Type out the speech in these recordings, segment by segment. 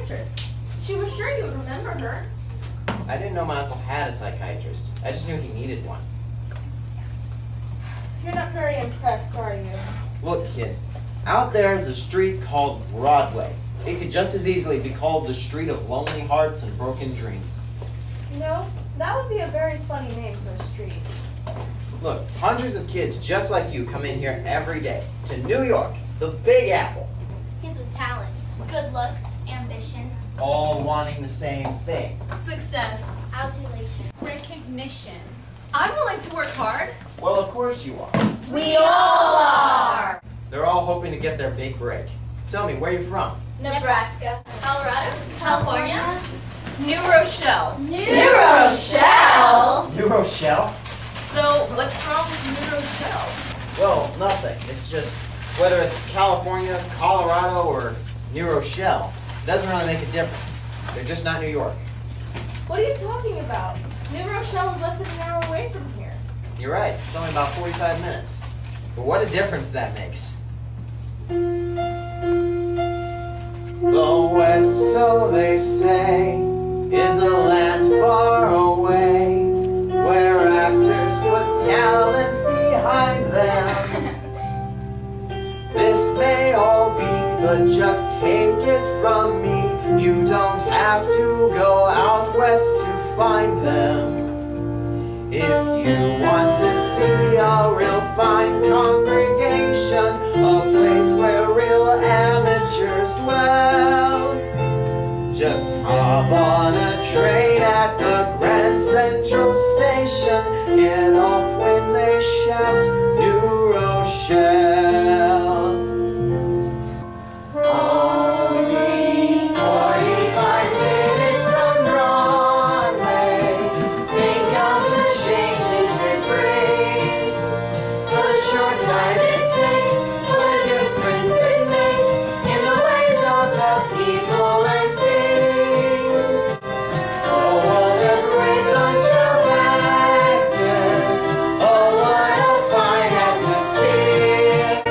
psychiatrist. She was sure you would remember her. I didn't know my uncle had a psychiatrist. I just knew he needed one. You're not very impressed, are you? Look, kid, out there is a street called Broadway. It could just as easily be called the street of lonely hearts and broken dreams. You know, that would be a very funny name for a street. Look, hundreds of kids just like you come in here every day to New York, the Big Apple. Kids with talent, good looks, ambition, All wanting the same thing. Success. adulation. Recognition. I'm willing to work hard. Well, of course you are. We all are! They're all hoping to get their big break. Tell me, where are you from? Nebraska. Colorado, California, New Rochelle. New Rochelle! New Rochelle? So, what's wrong with New Rochelle? Well, nothing. It's just whether it's California, Colorado, or New Rochelle, it doesn't really make a difference. They're just not New York. What are you talking about? New Rochelle is less than an hour away from here. You're right. It's only about 45 minutes. But what a difference that makes. The West, so they say, is a land far away, where actors put talent behind them. This may all be, but just take it from me, you don't have to go out west to find them. If you want to see a real fine congregation, a place where real amateurs dwell, just hop on a train at the Grand Central Station, get off when they shout New Rochelle. Only 45 minutes from Broadway, think of the changes it brings, what a short time it takes, what a difference it makes in the ways of the people and things. Oh, what a great bunch of actors, oh, what a fine atmosphere.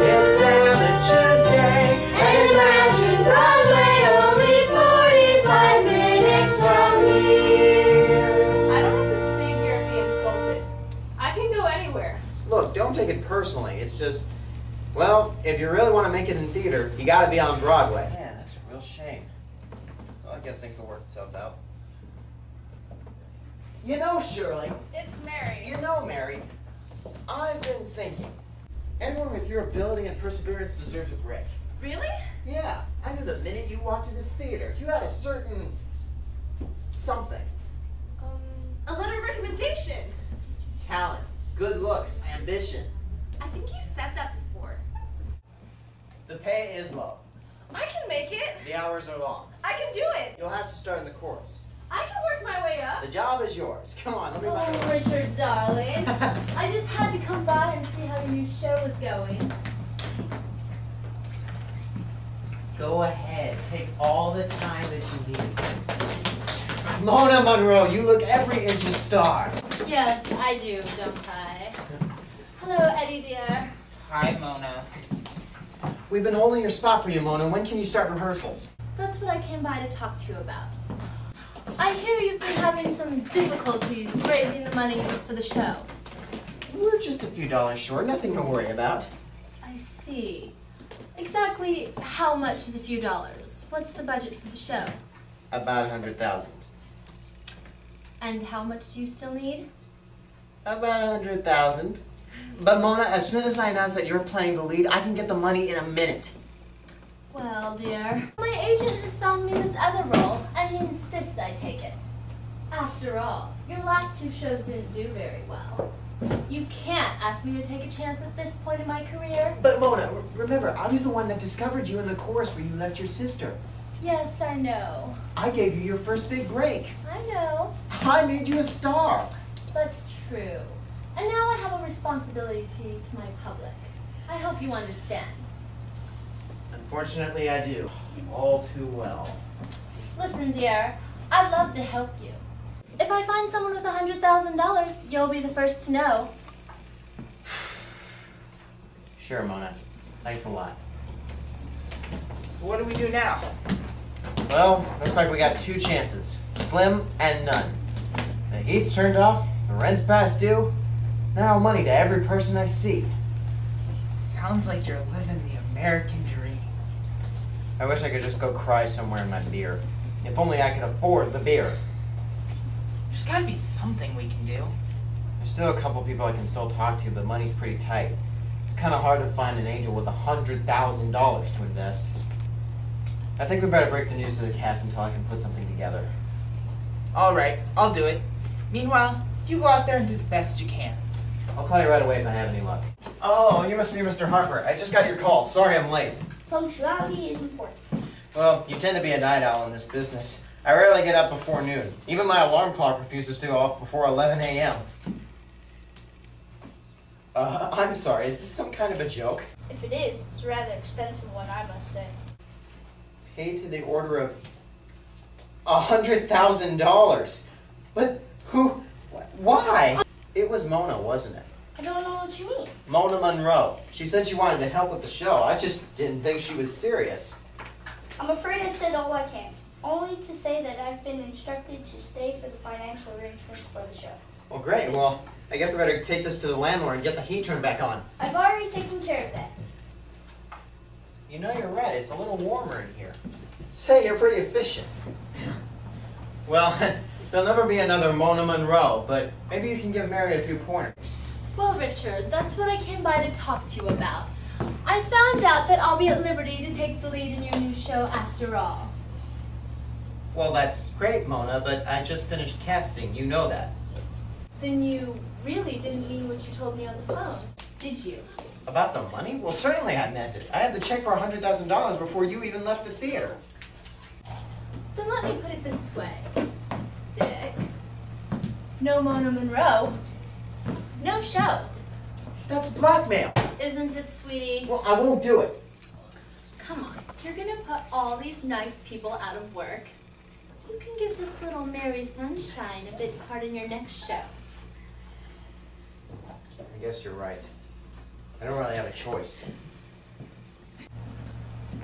It's Amateurs Day, and imagine Broadway only 45 minutes from here. I don't have to stay here and be insulted. I can go anywhere. Look, don't take it personally. It's just, well, if you really want to make it in theater, you got to be on Broadway. Man, that's a real shame. Well, I guess things will work itself out. You know, Shirley, It's Mary. you know, Mary, I've been thinking. Anyone with your ability and perseverance deserves a break. Really? Yeah, I knew the minute you walked in this theater, you had a certain something. A letter of recommendation. Talent, good looks, ambition. I think you said that before. The pay is low. I can make it. The hours are long. I can do it. You'll have to start in the chorus. I can work my way up. The job is yours. Come on, let me buy Oh, Richard, darling. I just had to come by and see how your new show was going. Go ahead. Take all the time that you need. Mona Monroe, you look every inch a star. Yes, I do, don't I? Hello, Eddie, dear. Hi, Mona. We've been holding your spot for you, Mona. When can you start rehearsals? That's what I came by to talk to you about. I hear you've been having some difficulties raising the money for the show. We're just a few dollars short. Nothing to worry about. I see. Exactly how much is a few dollars? What's the budget for the show? About 100,000. And how much do you still need? About 100,000. But Mona, as soon as I announce that you're playing the lead, I can get the money in a minute. Well, dear, my agent has found me this other role, and he insists I take it. After all, your last two shows didn't do very well. You can't ask me to take a chance at this point in my career. But Mona, remember, I was the one that discovered you in the chorus where you left your sister. Yes, I know. I gave you your first big break. I know. I made you a star. That's true. And now I have a responsibility to my public. I hope you understand. Unfortunately, I do. All too well. Listen, dear, I'd love to help you. If I find someone with $100,000, you'll be the first to know. Sure, Mona. Thanks a lot. So what do we do now? Well, looks like we got two chances. Slim and none. The heat's turned off, the rent's past due. Now money to every person I see. Sounds like you're living the American dream. I wish I could just go cry somewhere in my beer. If only I could afford the beer. There's gotta be something we can do. There's still a couple people I can still talk to, but money's pretty tight. It's kind of hard to find an angel with $100,000 to invest. I think we better break the news to the cast until I can put something together. Alright, I'll do it. Meanwhile, you go out there and do the best you can. I'll call you right away if I have any luck. Oh, you must be Mr. Harper. I just got your call. Sorry I'm late. Punctuality is important. Well, you tend to be a night owl in this business. I rarely get up before noon. Even my alarm clock refuses to go off before 11 a.m. I'm sorry, is this some kind of a joke? If it is, it's a rather expensive one, I must say. Paid to the order of $100,000. But who, why? It was Mona, wasn't it? I don't know what you mean. Mona Monroe. She said she wanted to help with the show. I just didn't think she was serious. I'm afraid I've said all I can. Only to say that I've been instructed to stay for the financial arrangements for the show. Well, great. Well, I guess I better take this to the landlord and get the heat turned back on. I've already taken care of that. You know, you're right. It's a little warmer in here. Say, you're pretty efficient. Well, there'll never be another Mona Monroe, but maybe you can give Mary a few pointers. Well, Richard, that's what I came by to talk to you about. I found out that I'll be at liberty to take the lead in your new show after all. Well, that's great, Mona, but I just finished casting. You know that. Then you really didn't mean what you told me on the phone, did you? About the money? Well, certainly I meant it. I had the check for $100,000 before you even left the theater. Then let me put it this way, Dick. No Mona Monroe. No show. That's blackmail. Isn't it, sweetie? Well, I won't do it. Come on. You're gonna put all these nice people out of work. So you can give this little Mary Sunshine a big part in your next show. I guess you're right. I don't really have a choice.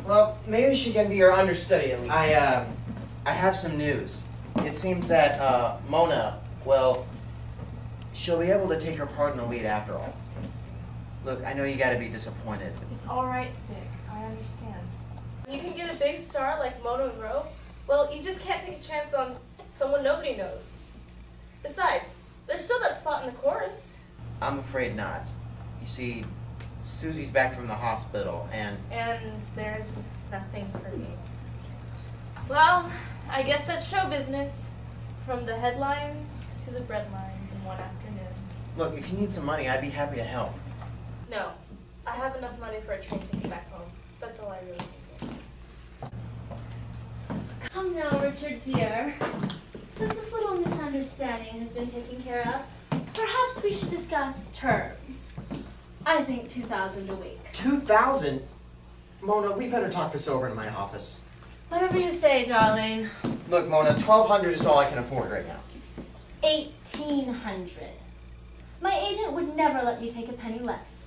Well, maybe she can be your understudy at least. I have some news. It seems that Mona, well, she'll be able to take her part in the lead after all. Look, I know you gotta be disappointed. It's alright, Dick. I understand. You can get a big star like Mona Monroe. Well, you just can't take a chance on someone nobody knows. Besides, there's still that spot in the chorus. I'm afraid not. You see, Susie's back from the hospital, and there's nothing for me. Well, I guess that's show business. From the headlines to the breadlines in one afternoon. look, if you need some money, I'd be happy to help. No, I have enough money for a train ticket back home. That's all I really need. Come now, Richard dear. Since this little misunderstanding has been taken care of, perhaps we should discuss terms. I think $2,000 a week. $2,000? Mona, we better talk this over in my office. Whatever you say, darling. Look, Mona, $1,200 is all I can afford right now. $1,800. My agent would never let me take a penny less.